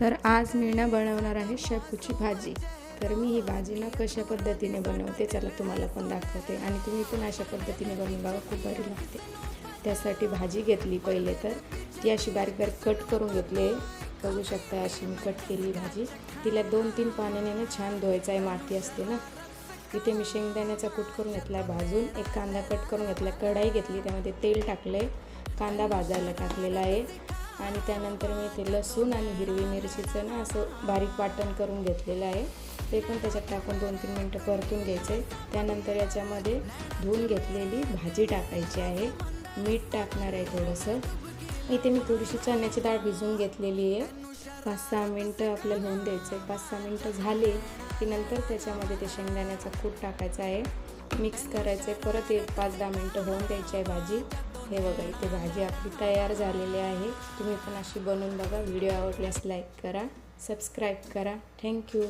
तर आज मी बनवणार आहे शेपूची भाजी। तर मी ही भाजी कशा पद्धतीने बनवते चला तुम्हाला पण दाखवते आणि तुम्ही पण अशा पद्धतीने बनवून बघा, खूप भारी लागते। त्यासाठी भाजी घेतली, पहिले तर ती अशी बारीक बारीक कट करून घेतली। बघू शकता अशी मी कट केली भाजी। तिला 2-3 पाण्याने छान धुवायचं आहे, माती असते ना। इथे मी शेंगदाण्याचा कूट करून घेतला भाजून, एक कांदा कट करून घेतला, कढाई घेतली, त्यामध्ये तेल टाकले, कांदा भाजायला टाकलेला आहे आणि त्यानंतर मी ते लसूण आणि हिरवी मिरचीचं असं बारीक वाटण करून घेतलेलं आहे, ते पण त्याच्यात टाकून 2-3 मिनटं परतून घ्यायचे। त्यानंतर याच्यामध्ये धुवून घेतलेली भाजी टाकायची आहे, मीठ टाकणार आहे थोडंसं। इथे मी थोडीशी चण्याची डाळ भिजवून घेतलेली आहे, 5-6 मिनटं आपल्याला होऊन द्यायचं आहे। 5-6 मिनटं झाले की नंतर त्याच्यामध्ये ते शेंगदाण्याचा कूट टाकायचा आहे, मिक्स करायचं आहे, परत 5-10 मिनटं होऊन द्यायची आहे भाजी। हे बघा इथे भाजी आपली तयार झालेली आहे। तुम्ही पण अशी बनवून बघा। व्हिडिओ आवडल्यास लाईक करा, सबस्क्राईब करा। थँक्यू।